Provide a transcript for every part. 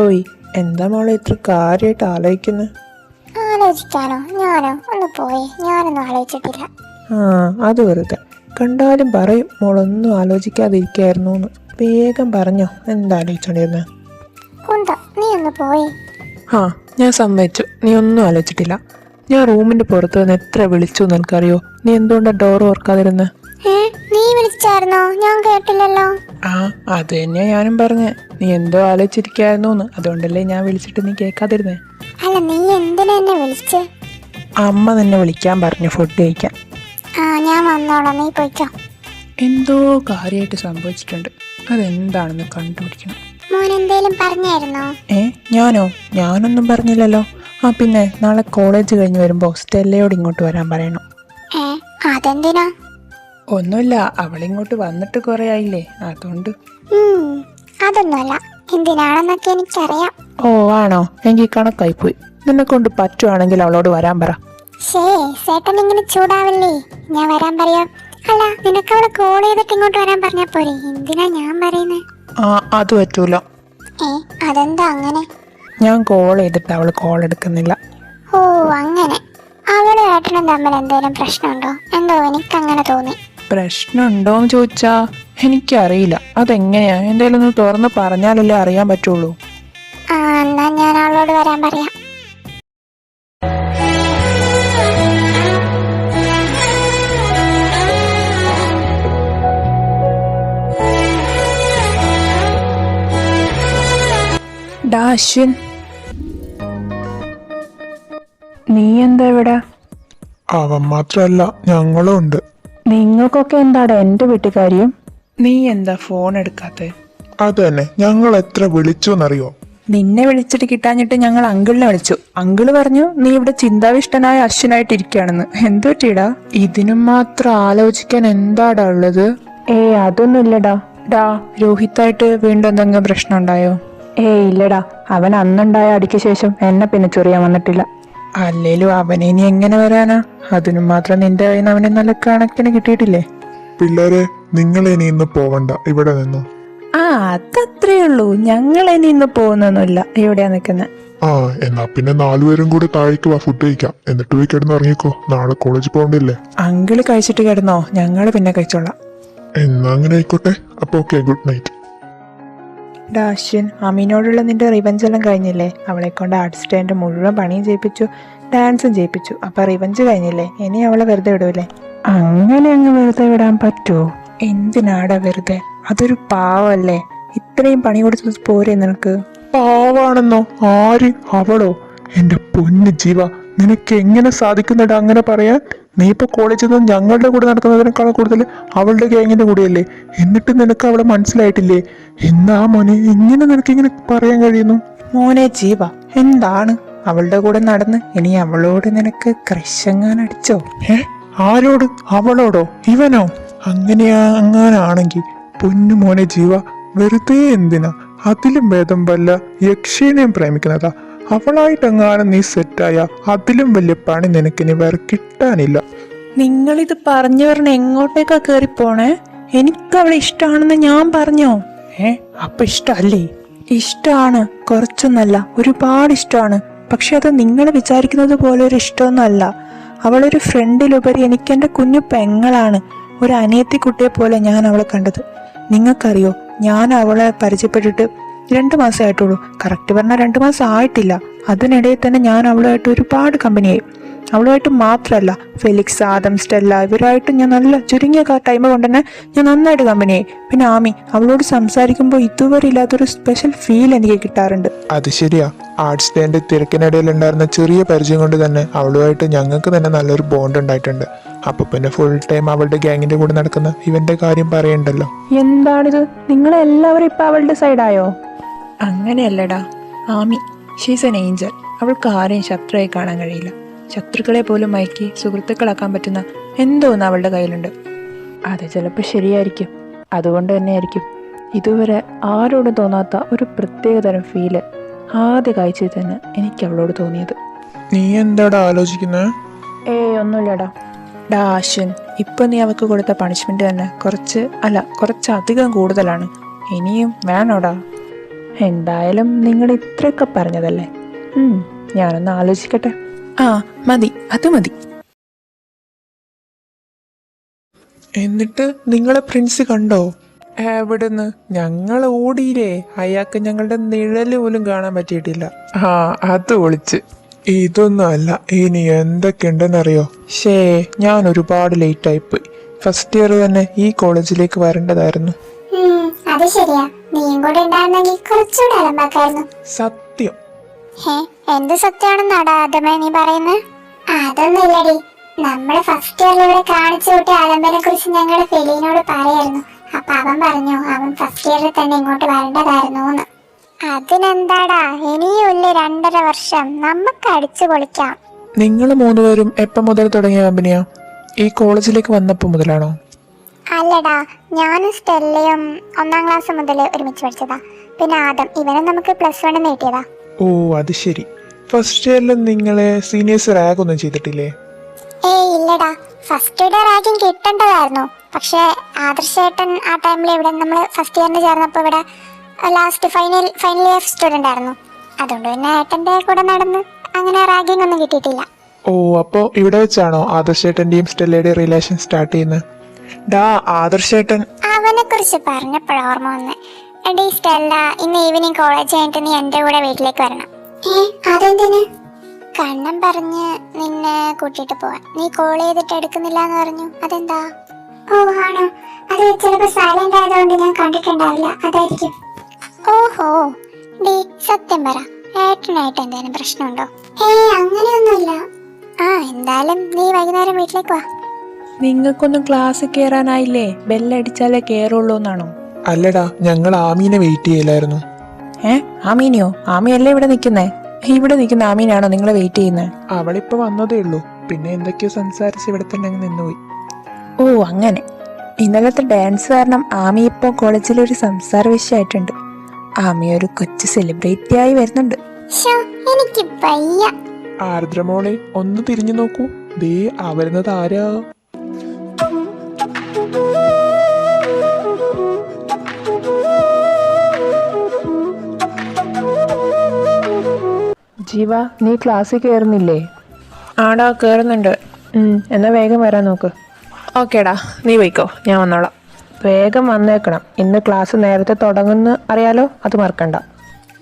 ഓയ്, എന്താ മോളെ ഇത്ര കാര്യമായിട്ട് ആലോചിക്കുന്നത്? ആലോചിക്കാനോ? ഞാനോ? ഒന്ന് പോയേ, ഞാനൊന്നും ആലോചിച്ചിട്ടില്ല. അത് വെറുതെ. കണ്ടാലും പറയും മോളൊന്നും ആലോചിക്കാതിരിക്കായിരുന്നു എന്ന്. വേഗം പറഞ്ഞോ, എന്താ ആലോചിച്ചോണ്ടിരുന്നെ? കുന്ത, നീ ഒന്ന് പോയേ. ഞാൻ സമ്മതിച്ചു, നീ ഒന്നും ആലോചിച്ചിട്ടില്ല. ഞാൻ റൂമിന്റെ പുറത്ത് നിന്ന് എത്ര വിളിച്ചു നിനക്കറിയോ? നീ എന്തുകൊണ്ടാ ഡോർ ഓർക്കാതിരുന്ന്? നീ വിളിച്ചായിരുന്നോ? ഞാൻ കേട്ടില്ലല്ലോ. അത് തന്നെയാ ഞാനും പറഞ്ഞേ. നീ എന്തോ ആലോചിച്ചിരിക്കായിരുന്നു, അതുകൊണ്ടല്ലേ ഞാൻ വിളിച്ചിട്ട് നീ കേൾക്കാതിരുന്നേ. അല്ല, നീ എന്തിനാ എന്നെ വിളിച്ചേ? അമ്മ നിന്നെ വിളിക്കാൻ പറഞ്ഞു ഫുഡ് കഴിക്കാൻ. ഞാൻ വന്നോളാം, നീ പോയിക്കോ. എന്തോ കാര്യമായിട്ട് സംഭവിച്ചിട്ടുണ്ട്, അതെന്താണെന്ന് കണ്ടുപിടിക്കണം. മോൻ എന്തേലും പറഞ്ഞായിരുന്നോ? ഞാനൊന്നും പറഞ്ഞില്ലല്ലോ. പിന്നെ നാളെ കോളേജ് കഴിഞ്ഞ് വരുമ്പോൾ സ്റ്റെല്ലയോട് ഇങ്ങോട്ട് വരാൻ പറയണം. അതെന്തിനാ? ഒന്നുമില്ല, അവളിങ്ങോട്ട് വന്നിട്ട് കുറെ ആയില്ലേ, അതുകൊണ്ട്. അതൊന്നുമല്ല, എന്തിനാണെന്നൊക്കെ എനിക്കറിയാം. ആണോ? എങ്കിൽ കണക്കായി പോയി. നിന്നെ കൊണ്ട് പറ്റുവാണെങ്കിൽ അവളോട് വരാൻ പറ. ചേട്ടൻ ഇങ്ങനെ ചൂടാവല്ലേ, ഞാൻ വരാൻ പറയാം. അല്ല, നിനക്ക് അവളെ കോൾ ചെയ്തിട്ട് ഇങ്ങോട്ട് വരാൻ പറഞ്ഞാ പോരെ, എന്തിനാ ഞാൻ പറയുന്നേ? അത് പറ്റൂല. അതെന്താ അങ്ങനെ? ഞാൻ കോൾ ചെയ്തിട്ട് അവള് കോൾ എടുക്കുന്നില്ല. അങ്ങനെ. അവളും ഏട്ടനും തമ്മിൽ എന്തെങ്കിലും പ്രശ്നമുണ്ടോ എന്തോ? എനിക്കങ്ങനെ തോന്നി. പ്രശ്നമുണ്ടോന്ന് ചോദിച്ചാ എനിക്കറിയില്ല. അതെങ്ങനെയാ? എന്തേലും ഒന്ന് തുറന്ന് പറഞ്ഞാലല്ലേ അറിയാൻ പറ്റുള്ളൂ. എന്നാ ഞാൻ അവളോട് വരാൻ പറയാം. അശ്വിൻ, നീ എന്താ ഇവിടെ? അവൻ മാത്രല്ല, ഞങ്ങളും ഉണ്ട്. നിങ്ങൾക്കൊക്കെ എന്താടാ എന്റെ വീട്ടിൽ കാര്യം? നീ എന്താ ഫോൺ എടുക്കാത്തെ? അത് തന്നെ, ഞങ്ങൾ എത്ര വിളിച്ചു എന്നറിയോ? നിന്നെ വിളിച്ചിട്ട് കിട്ടാഞ്ഞിട്ട് ഞങ്ങൾ അങ്കിളിനെ വിളിച്ചു. അങ്കിള് പറഞ്ഞു നീ ഇവിടെ ചിന്താവിഷ്ടനായ അശ്വിനായിട്ട് ഇരിക്കുകയാണെന്ന്. എന്തു പറ്റിയിടാ? ഇതിനും മാത്രം ആലോചിക്കാൻ എന്താടാ ഉള്ളത്? അതൊന്നുമില്ലടാ. രോഹിത്തായിട്ട് വീണ്ടും എന്തെങ്കിലും പ്രശ്നം ഉണ്ടായോ? ഇല്ലടാ, അവൻ അന്നുണ്ടായ അടിക്ക് ശേഷം എന്നെ പിന്നെ ചൊറിയാൻ വന്നിട്ടില്ല. അല്ലേലും അവനെ ഇനി എങ്ങനെ വരാനാ? അതിനും മാത്രം നിന്റെ കയ്യിൽ നിന്ന് അവനെ നല്ല കണക്കിന് കിട്ടിയിട്ടില്ലേ? പിള്ളേരെ, നിങ്ങൾ ഇനി ഇന്ന് പോവണ്ട, ഇവിടെ നിന്നു. അതത്രേ ഉള്ളൂ. ഞങ്ങൾ ഇനി ഇന്ന് പോകുന്നൊന്നുമില്ല. എവിടെയാ നിൽക്കുന്നത്? എന്നാ പിന്നെ 4 പേരും കൂടി താഴേക്ക് വാ, ഫുഡ് കഴിക്കാം. എന്നിട്ട് പോയി കിടന്ന് ഇറങ്ങിക്കോ, നാളെ കോളേജിൽ പോകണ്ടില്ലേ? അങ്കിള് കഴിച്ചിട്ട് കിടന്നോ, ഞങ്ങള് പിന്നെ കഴിച്ചോളാം. എന്നാ അങ്ങനെ ആയിക്കോട്ടെ. അപ്പൊ ഓക്കെ, ഗുഡ് നൈറ്റ്. അശ്വിൻ, അമീനോടുള്ള നിന്റെ റിവഞ്ച് എല്ലാം കഴിഞ്ഞില്ലേ? അവളെ കൊണ്ട് ആർട്ട് സ്റ്റാൻഡ് മുഴുവൻ പണിയും ചെയ്യിപ്പിച്ചു, ഡാൻസും ചെയ്യിപ്പിച്ചു. അപ്പൊ റിവഞ്ച് കഴിഞ്ഞില്ലേ? ഇനി അവളെ വെറുതെ വിടൂലേ? അങ്ങനെ അങ്ങ് വെറുതെ വിടാൻ പറ്റുമോ? എന്തിനാടാ വെറുതെ? അതൊരു പാവല്ലേ? ഇത്രയും പണി കൊടുത്തത് പോരെ നിനക്ക്? പാവാണെന്നോ? ആര്? അവളോ? എന്റെ പൊന്ന് ജീവ, നിനക്ക് എങ്ങനെ സാധിക്കുന്നുണ്ട് അങ്ങനെ പറയാൻ? നീ ഇപ്പൊ കോളേജിൽ നിന്ന് ഞങ്ങളുടെ കൂടെ നടക്കുന്നതിനേക്കാൾ കൂടുതൽ അവളുടെ ഗ്യാങ്ങിന്റെ കൂടെയല്ലേ? എന്നിട്ട് നിനക്ക് അവളെ മനസ്സിലായിട്ടില്ലേ? എന്നാ മോനെ, എങ്ങനെ നിനക്ക് ഇങ്ങനെ പറയാൻ കഴിയുന്നു? മോനെ ജീവ, എന്താണ് അവളുടെ കൂടെ നടന്ന് ഇനി അവളോട് നിനക്ക് ക്രഷെങ്ങാൻ അടിച്ചോ? ആരോട്? അവളോടോ? ഇവനോ? അങ്ങനെയാണെങ്കിൽ പൊന്നു മോനെ ജീവ, വെറുതെ എന്തിനാ? അതിലും ഭേദം വല്ല യക്ഷീനെയും പ്രേമിക്കുന്നതാ. അവളായിട്ടെങ്ങാനും നീ സെറ്റായ അതിലും വലിയ പണി നിനക്കിനി വേറെ കിട്ടാനില്ല. നിങ്ങളിത് പറഞ്ഞു പറഞ്ഞ എങ്ങോട്ടേക്കാ കേറിപ്പോണേ? എനിക്ക് അവളെ ഇഷ്ടമാണെന്ന് ഞാൻ പറഞ്ഞോ? അപ്പൊ ഇഷ്ടല്ലേ? ഇഷ്ടമാണ്, കുറച്ചൊന്നല്ല, ഒരുപാട് ഇഷ്ടമാണ്. പക്ഷെ അത് നിങ്ങൾ വിചാരിക്കുന്നത് പോലെ ഒരു ഇഷ്ടമൊന്നുമല്ല. അവളൊരു ഫ്രണ്ടിലുപരി എനിക്ക് എൻ്റെ കുഞ്ഞു പെങ്ങളാണ്. ഒരു അനിയത്തി കുട്ടിയെ പോലെ ഞാൻ അവളെ കണ്ടത്. നിങ്ങൾക്കറിയോ, ഞാൻ അവളെ പരിചയപ്പെട്ടിട്ട് 2 മാസമായിട്ടുള്ളൂ. കറക്റ്റ് പറഞ്ഞാൽ 2 മാസം ആയിട്ടില്ല. അതിനിടയിൽ തന്നെ ഞാൻ അവളുമായിട്ട് ഒരുപാട് കമ്പനിയായി. അവളുമായിട്ട് മാത്രമല്ല, ഫെലിക്സ്, ആദം, സ്റ്റെല്ല ഇവരായിട്ടും ഞാൻ നല്ല ചുരുങ്ങിയ ടൈം കൊണ്ട് തന്നെ ഞാൻ നന്നായിട്ട് കമ്പനിയായി. പിന്നെ ആമി, അവളോട് സംസാരിക്കുമ്പോൾ ഇതുവരെ ഇല്ലാത്തൊരു സ്പെഷ്യൽ ഫീൽ എനിക്ക് കിട്ടാറുണ്ട്. അത് ശരിയാ. ആർട്സ് ഡേന്റെ തിരക്കിനിടയിൽ ഉണ്ടായിരുന്ന ചെറിയ പരിചയം കൊണ്ട് തന്നെ അവളുമായിട്ട് ഞങ്ങൾക്ക് തന്നെ നല്ലൊരു ബോണ്ട് ഉണ്ടായിട്ടുണ്ട്. അപ്പൊ പിന്നെ ഫുൾ ടൈം അവളുടെ ഗ്യാങ്ങിന്റെ കൂടെ നടക്കുന്ന ഇവന്റെ കാര്യം പറയണ്ടല്ലോ. എന്താണിത്, നിങ്ങളെല്ലാവരും ഇപ്പൊ അവളുടെ സൈഡായോ? അങ്ങനെയല്ലടാ ആമി, ഷീസ് എൻ ഏഞ്ചൽ. അവൾക്ക് ആരെയും ശത്രുവായി കാണാൻ കഴിയില്ല. ശത്രുക്കളെ പോലും മയക്കി സുഹൃത്തുക്കളാക്കാൻ പറ്റുന്ന എന്തോന്ന് അവളുടെ കയ്യിലുണ്ട്. അത് ചിലപ്പോൾ ശരിയായിരിക്കും. അതുകൊണ്ട് തന്നെയായിരിക്കും ഇതുവരെ ആരോടും തോന്നാത്ത ഒരു പ്രത്യേകതരം ഫീല് ആദ്യ കാഴ്ചയിൽ തന്നെ എനിക്ക് അവളോട് തോന്നിയത്. നീ എന്താടാ ആലോചിക്കുന്നത്? ഒന്നുമില്ലടാ. അശ്വിൻ, ഇപ്പൊ നീ അവൾക്ക് കൊടുത്ത പണിഷ്മെന്റ് തന്നെ കുറച്ചധികം കൂടുതലാണ്. ഇനിയും വേണോടാ? എന്തായാലും നിങ്ങൾ ഇത്രയൊക്കെ പറഞ്ഞതല്ലേ, ഞാനൊന്ന് ആലോചിക്കട്ടെ. ആ മതി, അത് മതി. എന്നിട്ട് നിങ്ങളെ പ്രിൻസ് കണ്ടോ? എവിടുന്ന്? ഞങ്ങൾ ഓടിയില്ലേ, അയാൾക്ക് ഞങ്ങളുടെ നിഴല് പോലും കാണാൻ പറ്റിയിട്ടില്ല. ആ അത് ഒളിച്ച്. ഇതൊന്നും അല്ല, ഇനി എന്തൊക്കെയുണ്ടെന്നറിയോ? ഞാൻ ഒരുപാട് ലേറ്റ് ആയിപ്പോയി. ഫസ്റ്റ് ഇയർ തന്നെ ഈ കോളേജിലേക്ക് വരേണ്ടതായിരുന്നു. അത് ശരിയാ, നീയും കൂടെ ഉണ്ടായിരുന്നെങ്കിൽ കുറച്ചുകൂടെ അലമ്പാക്കായിരുന്നു. സത്യം. എന്ത് സത്യമാണെന്നാടാ ആദ്യമേ നീ പറയുന്നത്? അതൊന്നുമില്ലടി, നമ്മള് ഫസ്റ്റ് ഇയറിലൂടെ കാണിച്ചു കൂട്ടിയ അലമ്പനെ കുറിച്ച് ഞങ്ങളുടെ ഫെലീനോട് പറയായിരുന്നു. അപ്പൊ അവൻ പറഞ്ഞു അവൻ ഫസ്റ്റ് ഇയറിൽ തന്നെ ഇങ്ങോട്ട് വരേണ്ടതായിരുന്നു. അതിനെന്താടാ, ഇനിയും ഇല്ലേ 2.5 വർഷം, നമുക്ക് അടിച്ചു പൊളിക്കാം. നിങ്ങൾ മൂന്നുപേരും എപ്പം മുതൽ തുടങ്ങിയ കമ്പനിയാ? ഈ കോളേജിലേക്ക് വന്നപ്പോൾ മുതലാണോ? അല്ലടാ, ഞാനും സ്റ്റെല്ലയും 1ാം ക്ലാസ് മുതൽ ഒരുമിച്ച് പഠിച്ചതാ. പിന്നെ ആദം, ഇവനും നമുക്ക് +1 നേടിയതാ. ഓ അത് ശരി. ഫസ്റ്റ് ഇയറിൽ നിങ്ങളെ സീനിയേഴ്സ് റാഗ് ഒന്നും ചെയ്തിട്ടില്ലേ? ഇല്ലടാ, ഫസ്റ്റ് ഡേ റാങ്കിങ് കിട്ടേണ്ടതായിരുന്നു. പക്ഷേ ആദർശേട്ടൻ ആ ടൈമിൽ ഇവിടെ നമ്മൾ ഫസ്റ്റ് ഇയറിന് ചേർന്നപ്പോൾ ഇവിടെ ലാസ്റ്റ് ഫൈനൽ ഇയർ സ്റ്റുഡൻ്റ് ആയിരുന്നു. അതുകൊണ്ട് പിന്നെ ഏട്ടൻ്റെ കൂടെ നടന്ന് അങ്ങനെ റാങ്കിങ് ഒന്നും കിട്ടിയിട്ടില്ല. ഓ അപ്പോൾ ഇവിടെ വെച്ചാണോ ആദർശേട്ടൻ്റെയും സ്റ്റെല്ലയുടെയും റിലേഷൻ സ്റ്റാർട്ട് ചെയ്യുന്നത്? ആദർശേട്ടൻ അവനെ കുറിച്ച് പറഞ്ഞപ്പോൾ ഓർമ്മ വന്ന്, എടീ സ്റ്റെല്ല, ഇന്ന് ഈവനിങ് കോളേജ് കഴിഞ്ഞിട്ട് നീ എൻ്റെ കൂടെ വീട്ടിലേക്ക് വരണം. അതെന്തിന്? കണ്ണം പറഞ്ഞ് നിന്നെ കൂട്ടിയിട്ട് പോവാൻ. നീ കോൾ ചെയ്തിട്ട് എടുക്കുന്നില്ല എന്ന് പറഞ്ഞു, അതെന്താ? ഓ ആണോ, അത് ചിലപ്പോൾ സൈലന്റ് ആയതുകൊണ്ട് ഞാൻ കണ്ടിട്ടുണ്ടാവില്ല, അതായിരിക്കും. ഓഹോ, ഡീ സത്യം പറ, ഏട്ടനായിട്ട് എന്തെങ്കിലും പ്രശ്നമുണ്ടോ? അങ്ങനെയൊന്നുമില്ല. എന്തായാലും നീ വൈകുന്നേരം വീട്ടിലേക്ക് വാ. നിങ്ങൾക്കൊന്നും ക്ലാസ് കയറാനായില്ലേ? ബെല്ലടിച്ചാലേ കയറുള്ളൂ എന്നാണോ? അല്ലടാ, ഞങ്ങൾ ആമീനെ വെയിറ്റ് ചെയ്യില്ലായിരുന്നു. ആമീനെയോ? ആമിയല്ലേ ഇവിടെ നിൽക്കുന്നേ? ഇവിടെ നിൽക്കുന്ന ആമീനാണോ നിങ്ങളെ വെയിറ്റ് ചെയ്യുന്നത്? അവളിപ്പോ വന്നതേ ഉള്ളൂ, പിന്നെ എന്തൊക്കെയോ സംസാരിച്ച് ഇവിടെ തന്നെ അങ്ങ് നിന്നുപോയി. ഓ അങ്ങനെ. ഇന്നലത്തെ ഡാൻസ് കാരണം ആമി ഇപ്പോൾ കോളേജിലൊരു സംസാര വിഷയമായിട്ടുണ്ട്. ആമി ഒരു കൊച്ചു സെലിബ്രിറ്റി ആയി വരുന്നുണ്ട്. എനിക്ക് വയ്യ. ആർദ്രമോളെ ഒന്ന് തിരിഞ്ഞു നോക്കൂ, ദേ വരുന്നത് ആരാ? ജീവ, നീ ക്ലാസ്സിൽ കയറുന്നില്ലേ? ആടാ കയറുന്നുണ്ട്. എന്നാ വേഗം വരാൻ നോക്ക്. ഓക്കേടാ, നീ പോയിക്കോ, ഞാൻ വന്നോളാം. വേഗം വന്നേക്കണം, ഇന്ന് ക്ലാസ് നേരത്തെ തുടങ്ങുന്ന അറിയാലോ, അത് മറക്കണ്ട.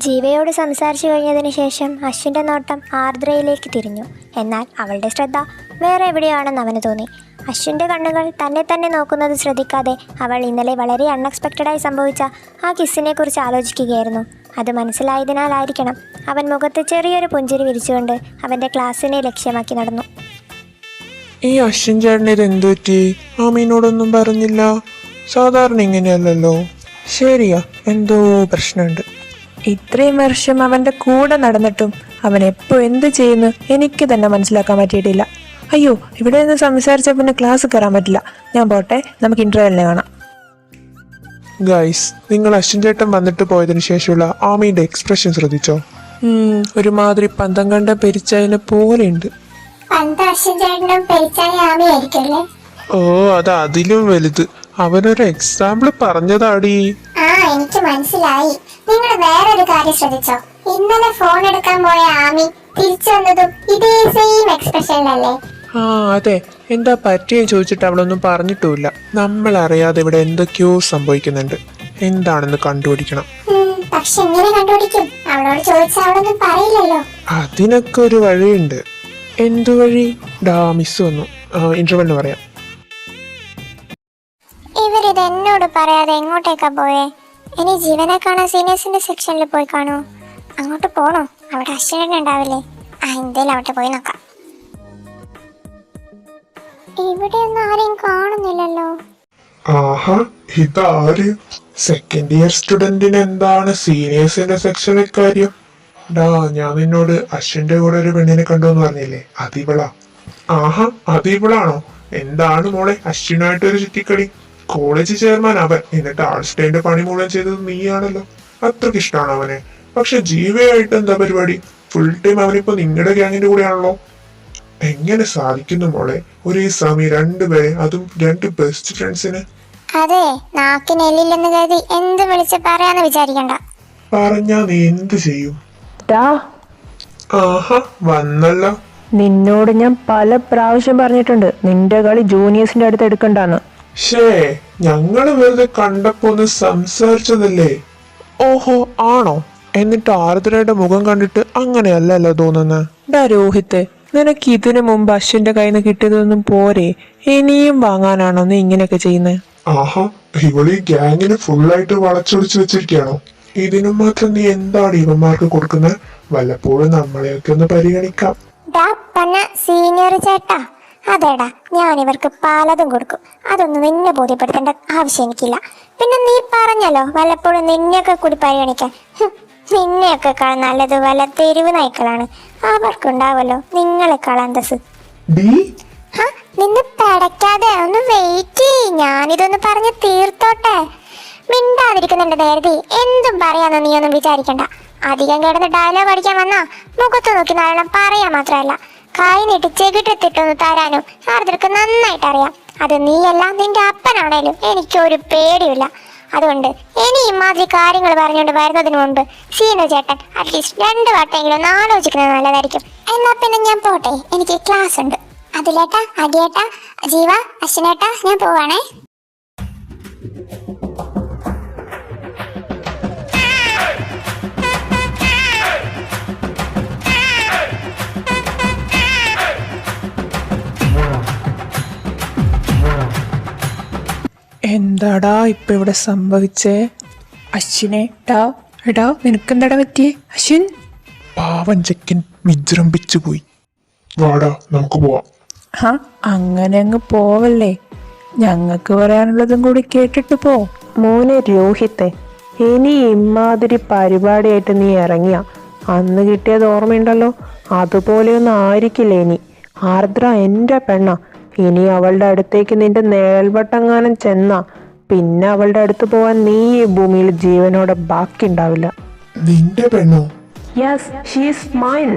ജീവയോട് സംസാരിച്ചു കഴിഞ്ഞതിന് ശേഷം അശ്വിൻ്റെ നോട്ടം ആർദ്രയിലേക്ക് തിരിഞ്ഞു. എന്നാൽ അവളുടെ ശ്രദ്ധ വേറെ എവിടെയാണെന്ന് അവന് തോന്നി. അശ്വിൻ്റെ കണ്ണുകൾ തന്നെ നോക്കുന്നത് ശ്രദ്ധിക്കാതെ അവൾ ഇന്നലെ വളരെ അൺഎക്സ്പെക്റ്റഡായി സംഭവിച്ച ആ കിസ്സിനെ കുറിച്ച് ആലോചിക്കുകയായിരുന്നു. അത് മനസ്സിലായതിനാലായിരിക്കണം അവൻ മുഖത്ത് ചെറിയൊരു പുഞ്ചിരി വിരിച്ചുകൊണ്ട് അവൻ്റെ ക്ലാസ്സിനെ ലക്ഷ്യമാക്കി നടന്നു. ഈ അശ്വിൻ ചേട്ടന് ഇത് എന്തു പറ്റി? ആമീനോടൊന്നും പറഞ്ഞില്ല. സാധാരണ ഇങ്ങനെയല്ലല്ലോ. ശരിയാ, എന്തോ പ്രശ്നമുണ്ട്. ഇത്രയും വർഷം അവൻ്റെ കൂടെ നടന്നിട്ടും അവൻ എപ്പോൾ എന്ത് ചെയ്യുന്നു എനിക്ക് തന്നെ മനസ്സിലാക്കാൻ പറ്റിയിട്ടില്ല. അയ്യോ, ഇവിടെ നിന്ന് സംസാരിച്ചാൽ പിന്നെ ക്ലാസ് കയറാൻ പറ്റില്ല. ഞാൻ പോട്ടെ, നമുക്ക് ഇന്റർവെല്ലിനെ കാണാം. ഗൈസ്, നിങ്ങൾ അശ്വിൻ ചേട്ടൻ വന്നിട്ട് പോയതിനു ശേഷമുള്ള ആമീന്റെ എക്സ്പ്രഷൻ ശ്രദ്ധിച്ചോ? ഒരുമാതിരി പന്തം കണ്ട പെരിച്ചതിനെ പോലെയുണ്ട്. ഓ, അത് അതിലും വലുത്. അവനൊരു എക്സാമ്പിൾ പറഞ്ഞതാടി. എനിക്ക് മനസ്സിലായി. നിങ്ങൾ വേറൊരു കാര്യം ശ്രദ്ധിച്ചോ? ഇന്നലെ ഫോൺ എടുക്കാൻ പോയ ആമി തിരിച്ചു വന്നതും ഇതേ സെയിം എക്സ്പ്രഷനിലല്ലേ? അതെ. എന്താ പറ്റിയെന്ന് ചോദിച്ചിട്ട് അവളൊന്നും പറഞ്ഞിട്ടുമില്ല. നമ്മൾ അറിയാതെ ഇവിടെ എന്തൊക്കെയോ സംഭവിക്കുന്നുണ്ട്. എന്താണെന്ന് കണ്ടുപിടിക്കണം. പക്ഷെ എങ്ങനെ കണ്ടുപിടിക്കും? അവളോട് ചോദിച്ചാൽ അവളൊന്നും പറയില്ലല്ലോ. അതിനൊക്കെ ഒരു വഴിയുണ്ട്. എന്തു വഴി? മിസ് വന്നു. ഇന്റർവെല്ലിന് പറയാം. ഇവരിത് എന്നോട് പറയാതെ എങ്ങോട്ടേക്കാ പോയേ? ഇനി ജീവനെ കാണാൻ സീനിയേഴ്സിന്റെ സെക്ഷനിൽ പോയി കാണൂ. അങ്ങോട്ട് പോണോ? അവിടെ അശ്വിനെ ഉണ്ടാവില്ലേ? എന്തേലും അവിടെ പോയി നോക്കാം. ഇവിടെയൊന്നും ആരെയും കാണുന്നില്ലല്ലോ. ആഹാ, ഇതാര്? സെക്കൻഡ് ഇയർ സ്റ്റുഡന്റിന് എന്താണ് സീനിയേഴ്സിന്റെ സെക്ഷനിൽ കാര്യം? ഞാൻ നിന്നോട് അശ്വിന്റെ കൂടെ ഒരു പെണ്ണിനെ കണ്ടോന്ന് പറഞ്ഞില്ലേ? അതിവളാ. ആഹാ, അതിവളാണോ? എന്താണ് മോളെ അശ്വിനായിട്ടൊരു ചുറ്റിക്കളി? കോളേജ് ചെയർമാൻ അവൻ, എന്നിട്ട് ആർട്സ്ഡേന്റെ പണി മുഴുവൻ ചെയ്തത് നീയാണല്ലോ. അത്രക്ക് ഇഷ്ടമാണ് അവനെ. പക്ഷെ ജീവയായിട്ട് എന്താ പരിപാടി? ഫുൾ ടൈം അവനിപ്പോ നിങ്ങളുടെ ഗ്യാങ്ങിന്റെ കൂടെയാണല്ലോ. എങ്ങനെ സാധിക്കുന്നു മോളെ ഒരേ സമയം രണ്ടുപേരെ, അതും 2 ബെസ്റ്റ് ഫ്രണ്ട്സിന്? അതെ, നാക്കിനെല്ലില്ലെന്ന് കരുതി എന്ത് വിളിച്ച് പറയാന്ന് വിചാരിക്കണ്ട. പറഞ്ഞാ നീ എന്ത് ചെയ്യും? ടാ, ആഹാ വന്നല്ലോ. നിന്നോട് ഞാൻ പല പ്രാവശ്യം പറഞ്ഞിട്ടുണ്ട് നിന്റെ കളി ജൂനിയേഴ്സിന്റെ അടുത്ത് എടുക്കണ്ടാന്ന്. ഷേ, ഞങ്ങള് വെറുതെ കണ്ടപ്പോ ഒന്ന് സംസാരിച്ചതല്ലേ. ഓഹോ, ആണോ? എന്നിട്ട് ആർദ്രയുടെ മുഖം കണ്ടിട്ട് അങ്ങനെയല്ലല്ലോ തോന്നുന്നത്. ഡാ രോഹിത്ത്, നിനക്ക് ഇതിനു മുമ്പ് അശ്വിന്റെ കയ്യിൽ നിന്ന് കിട്ടിയതൊന്നും പോരെ? ഇനിയും വാങ്ങാനാണോ നീ ഇങ്ങനെയൊക്കെ ചെയ്യുന്നത്? ആഹാ, ഇവളീ ഗ്യാങ്ങിന് ഫുള്ളായിട്ട് വളച്ചൊടിച്ച് വെച്ചിരിക്കുകയാണോ? ഇതിനും മാത്രം നീ എന്താണ് ഇവന്മാർക്ക് കൊടുക്കുന്നത്? വല്ലപ്പോഴും നമ്മളെയൊക്കെ ഒന്ന് പരിഗണിക്കാം. ഡാ പന്ന സീനിയർ ചേട്ടാ, അതേടാ, ഞാൻ ഇവർക്ക് പലതും കൊടുക്കും. അതൊന്നും നിന്നെ ബോധ്യപ്പെടുത്തേണ്ട ആവശ്യം എനിക്കില്ല. പിന്നെ നീ പറഞ്ഞല്ലോ വല്ലപ്പോഴും നിന്നെയൊക്കെ കൂടി പരിഗണിക്കാൻ. നിന്നെയൊക്കെ നല്ലത് വല്ല തെരുവ് നായ്ക്കളാണ്. അവർക്കുണ്ടാവല്ലോ നിങ്ങളെക്കാൾ അന്തസ്. നിന്ന് പടയ്ക്കാതെ ഒന്ന് വെയിറ്റ് ചെയ്യ്, ഞാനിതൊന്ന് പറഞ്ഞ് തീർത്തോട്ടെ. മിണ്ടാതിരിക്കുന്നുണ്ട് നേരത്തെ, എന്തും പറയാന്ന് നീ ഒന്നും വിചാരിക്കണ്ട. അധികം കിടന്ന് ഡയലോഗ് അടിക്കാൻ വന്നാ മുഖത്ത് നോക്കി നാളെ പറയാൻ മാത്രമല്ല, കൈ നീട്ടി ചെകിട്ടെത്തിട്ടൊന്ന് തരാനും ആർദ്രക്ക് നന്നായിട്ട് അറിയാം. അത് നീയല്ല, നിന്റെ അപ്പനാണേലും എനിക്കൊരു പേടിയില്ല. അതുകൊണ്ട് ഇനി ഇമാതിരി കാര്യങ്ങൾ പറഞ്ഞുകൊണ്ട് വരുന്നതിന് മുൻപ് സീനു ചേട്ടൻ അറ്റ്ലീസ്റ്റ് 2 വട്ടമെങ്കിലും ഒന്ന് ആലോചിക്കുന്നത് നല്ലതായിരിക്കും. എന്നാ പിന്നെ ഞാൻ പോട്ടെ, എനിക്ക് ക്ലാസ് ഉണ്ട്. അതിലേട്ടാ, അടിയേട്ടാ, ജീവ, അശ്വിനേട്ടാ, ഞാൻ പോവാണേ. എന്താടാ ഇപ്പൊ ഇവിടെ സംഭവിച്ചേ? അശ്വിനെ, ടാ എടാ, നിനക്കെന്താടാ പറ്റിയേ അശ്വിൻ? പാവൻ ചെക്കൻ വിജൃംഭിച്ചു പോയി. വാടാ, നമുക്ക് പോവാം. ഹാ, അങ്ങനെ അങ്ങ് പോവല്ലേ, ഞങ്ങൾക്ക് പറയാനുള്ളതും കൂടി കേട്ടിട്ട് പോ. മോനെ രോഹിത്തെ, ഇനി ഇമാതിരി പരിപാടിയായിട്ട് നീ ഇറങ്ങിയ അന്ന് കിട്ടിയത് ഓർമ്മയുണ്ടല്ലോ, അതുപോലെയൊന്നും ആയിരിക്കില്ല ഇനി. ആർദ്ര എൻ്റെ പെണ്ണ, ഇനി അവളുടെ അടുത്തേക്ക് നിന്റെ നേൽവട്ടങ്ങാനും ചെന്നാ പിന്നെ അവളുടെ അടുത്ത് പോവാൻ നീ ഈ ഭൂമിയിൽ ജീവനോടെ ബാക്കി ഉണ്ടാവില്ല. നിന്റെ പെണ്ണോ? Yes, she is mine.